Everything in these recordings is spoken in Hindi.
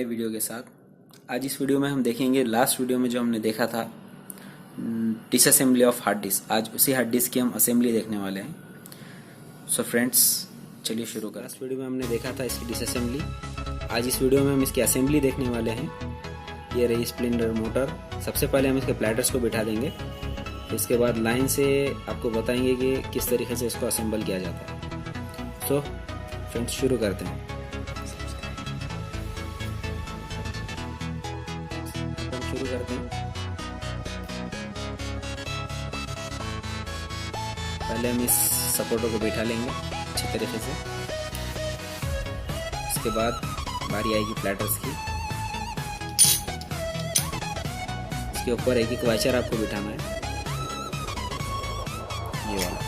नए वीडियो के साथ। आज इस वीडियो में हम देखेंगे, लास्ट वीडियो में जो हमने देखा था डिसअसेंबली ऑफ हार्ड डिस्क, आज उसी हार्ड डिस्क की हम असेंबली देखने वाले हैं। सो फ्रेंड्स, चलिए शुरू करें। लास्ट वीडियो में हमने देखा था इसकी डिसअसेंबली, आज इस वीडियो में हम इसकी असेंबली देखने वाले हैं। ये रही स्प्लेंडर मोटर। सबसे पहले हम इसके प्लेटर्स को बिठा देंगे, इसके बाद लाइन से आपको बताएंगे कि किस तरीके से इसको असेंबल किया जाता है। सो फ्रेंड्स, शुरू करते हैं। शुरू करते हैं। पहले हम इस सपोर्टर को बिठा लेंगे अच्छी तरीके से। इसके बाद बारी आएगी प्लेटर्स की। इसके ऊपर एक एक वाचर आपको बिठाना है, ये वाला।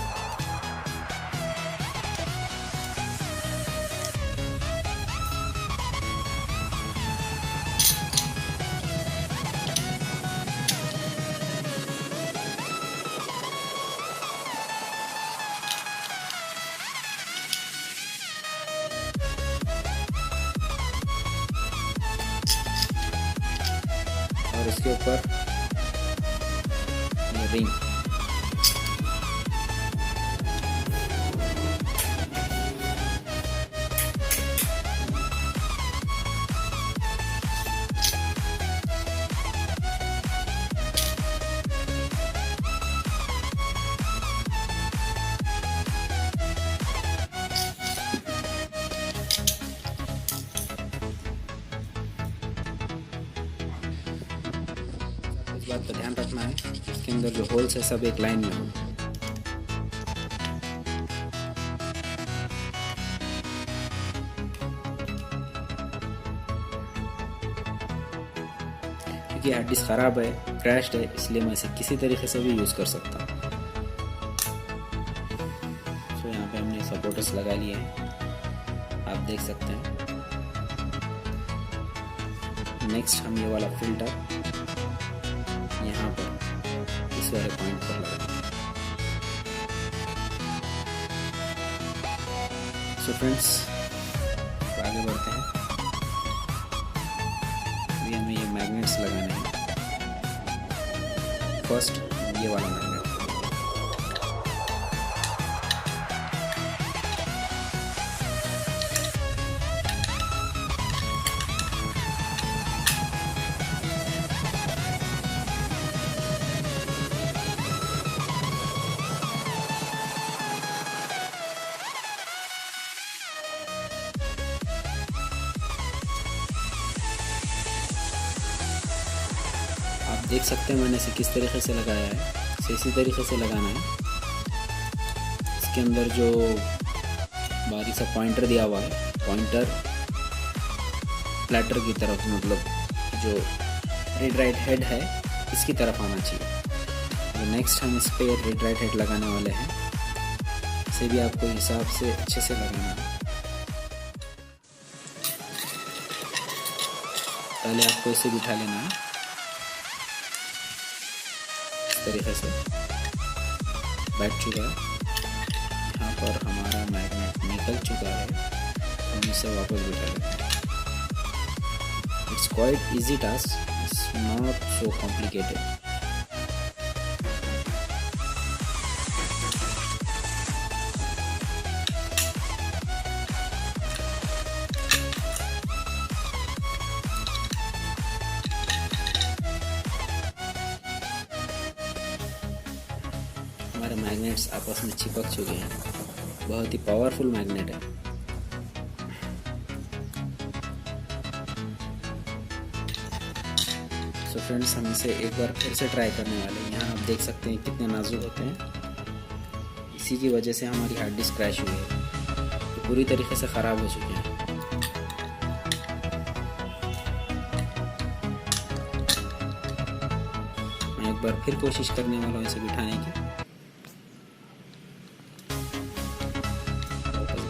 और इसके ऊपर ये रिंग। इस बात का ध्यान रखना है, इसके अंदर जो होल्स है सब एक लाइन में हो। क्योंकि हार्ड डिस्क खराब है, क्रैश्ड है, इसलिए मैं इसे किसी तरीके से भी यूज कर सकता हूँ। तो यहाँ पे हमने सपोर्टर्स लगा लिए हैं, आप देख सकते हैं। नेक्स्ट हम ये वाला फिल्टर यहाँ पर इस वाले पॉइंट पर लगाएंगे। सो फ्रेंड्स, आगे बढ़ते हैं। अभी हमें ये मैग्नेट्स लगाने हैं। फर्स्ट ये वाला मैग्नेट। आप देख सकते हैं मैंने इसे किस तरीके से लगाया है, इसे इसी तरीके से लगाना है। इसके अंदर जो बारीक सा पॉइंटर दिया हुआ है, पॉइंटर प्लेटर की तरफ, मतलब जो रीड राइट हेड है इसकी तरफ आना चाहिए। तो नेक्स्ट हम इस पे रीड राइट हेड लगाने वाले हैं। इसे भी आपको हिसाब से अच्छे से लगाना है। पहले आपको इसे बिठा लेना है तरीके से। बैठ चुका है, यहाँ पर हमारा मैग्नेट निकल चुका है, हम इसे वापस बिठा लेते हैं। It's quite easy task, it's not so complicated. हमारे मैग्नेट्स आपस में चिपक चुके हैं, बहुत ही पावरफुल मैग्नेट है। सो फ्रेंड्स, हम इसे एक बार फिर से ट्राई करने वाले हैं। यहाँ आप देख सकते हैं कितने नाजुक होते हैं। इसी की वजह से हमारी हार्ड डिस्क क्रैश हुई है, तो पूरी तरीके से ख़राब हो चुके हैं। मैं एक बार फिर कोशिश करने वाला हूँ इसे बिठाने की।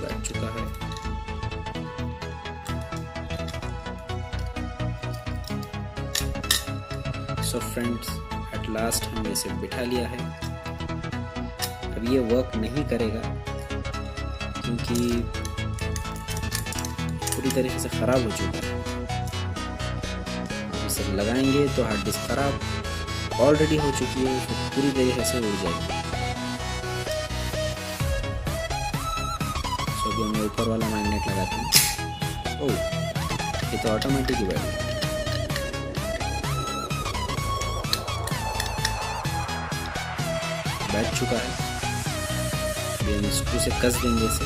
बैठ चुका है। सो फ्रेंड्स, एट लास्ट हमने इसे बिठा लिया है। अब ये वर्क नहीं करेगा क्योंकि पूरी तरीके से ख़राब हो चुका है। से लगाएंगे तो हार्ड डिस्क खराब ऑलरेडी हो चुकी है, तो पूरी तरीके से उड़ जाएगी। सो अभी मैं ऊपर वाला मैग्नेट लगाता हूँ। ओह, ये तो ऑटोमेटिक ही बैठ चुका है। अभी हम स्क्रू से कस देंगे इसे।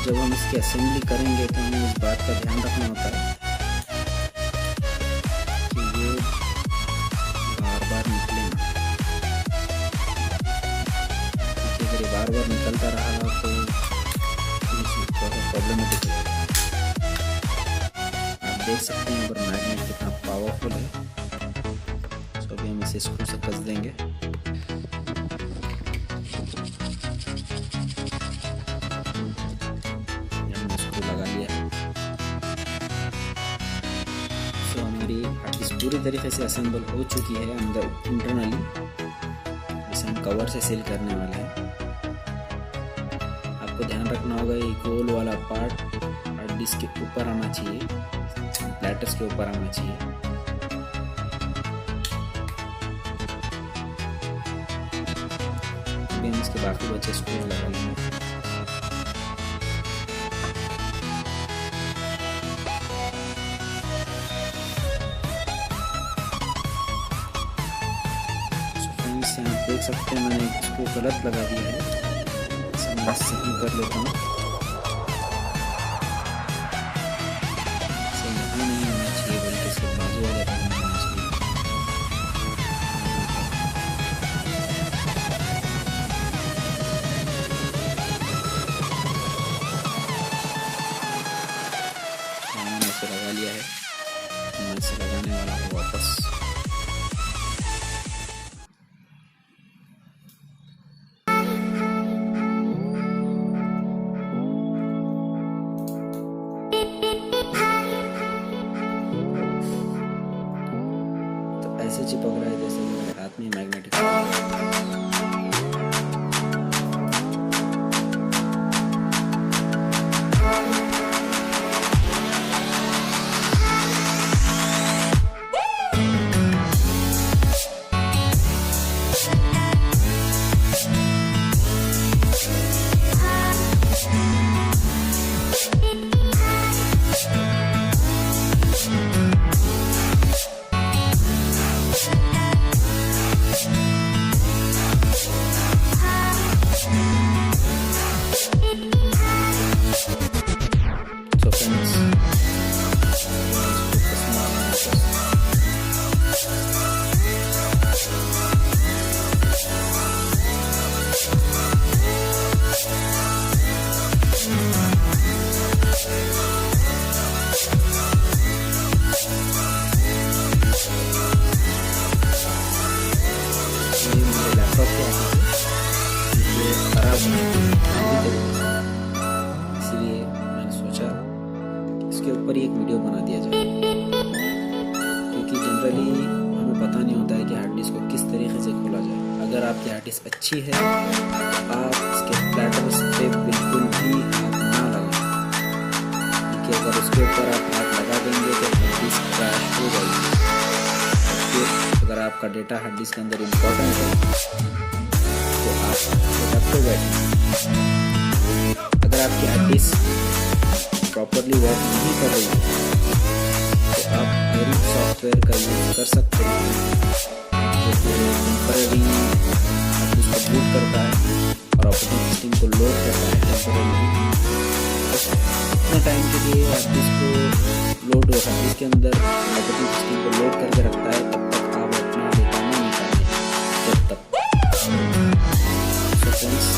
जब हम इसकी असेंबली करेंगे तो हमें इस बात का ध्यान रखना होता है कि ये बार बार निकले ना, क्योंकि अगर ये बार बार निकलता रहा तो थोड़ा सा प्रॉब्लमेटिक हो जाएगा। आप देख सकते हैं पर मैग्नेट कितना पावरफुल है। तो अभी हम इसे स्क्रू से कस देंगे। हार्ड डिस्क पूरी तरीके से असेंबल हो चुकी है अंदर इंटरनली। इसे हम कवर से सील करने वाले हैं। आपको ध्यान रखना होगा ये गोल वाला पार्ट हार्ड डिस्क के ऊपर आना चाहिए, प्लेटर्स के ऊपर आना चाहिए। अभी हम इसके बाकी बचे स्क्रू लगा लेंगे। आप देख सकते हैं मैंने इसको गलत लगा दिया है, इसे मैं सही कर लेता हूँ। इसे यहाँ नहीं होना चाहिए बल्कि इसके बाजू वाले रंग में होना चाहिए। मैंने इसे लगा लिया है, मैं इसे लगाने वाला हूँ वापस। ऐसे चिपक रहा है जैसे मेरे हाथ में मैग्नेटिक। इसलिए मैंने सोचा इसके ऊपर ही एक वीडियो बना दिया जाए, क्योंकि जनरली हमें पता नहीं होता है कि हार्ड डिस्क को किस तरीके से खोला जाए। अगर आपकी हार्ड डिस्क अच्छी है तो आप इसके प्लेटर्स पे बिल्कुल भी हाथ ना लगाएं, क्योंकि अगर उसके ऊपर आप हाथ लगा देंगे तो हार्ड डिस्क क्रैश हो जाएगी। अगर आपका डेटा हार्ड डिस्क के अंदर इम्पोर्टेंट है तो आप तो बैठे। अगर आपकी हार्ड डिस्क प्रॉपरली वर्क नहीं कर रही है तो आप आयरिंग सॉफ्टवेयर का यूज कर सकते हैं, जो कि टेम्पररी हार्ड डिस्क को बूट करता है और ऑपरेटिंग सिस्टम को लोड करता है टेम्पररी। इतने टाइम के लिए हार्ड डिस्क को लोड हार्ड डिस्क के अंदर ऑपरेटिंग सिस्टम को लोड करके रखता है, तब तक आप अपना डेटा नहीं निकालें जब तक। So friends,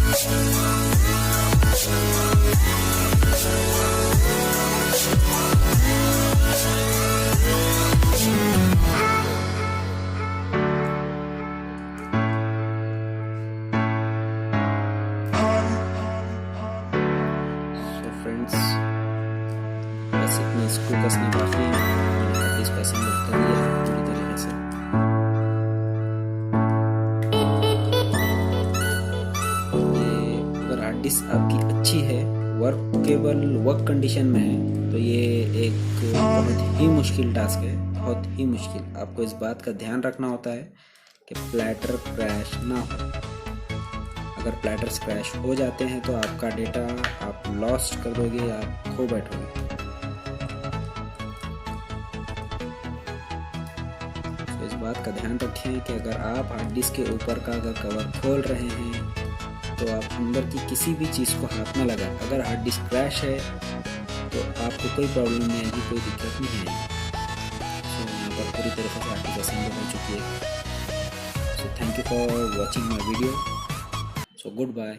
इस तरह इसने काफ़ी हार्ड डिस्क को असेंबल कर लिया है पूरी तरीके से। ये अगर हार्ड डिस्क आपकी अच्छी है, वर्क कंडीशन में है, तो ये एक बहुत ही मुश्किल टास्क है, बहुत ही मुश्किल। आपको इस बात का ध्यान रखना होता है कि प्लैटर क्रैश ना हो। अगर प्लैटर्स क्रैश हो जाते हैं तो आपका डेटा आप लॉस्ट कर दोगे, आप खो बैठोगे। तो इस बात का ध्यान रखें कि अगर आप हार्ड डिस्क के ऊपर का अगर कवर खोल रहे हैं तो आप अंदर की किसी भी चीज़ को हाथ में लगाएं। अगर हार्ड डिस्क क्रैश है तो आपको कोई प्रॉब्लम नहीं आएगी, कोई दिक्कत नहीं आएगी। तो यहाँ पर पूरी तरीके से हार्ड डिस्क असेंबल हो चुकी है। So thank you for watching my video. So goodbye.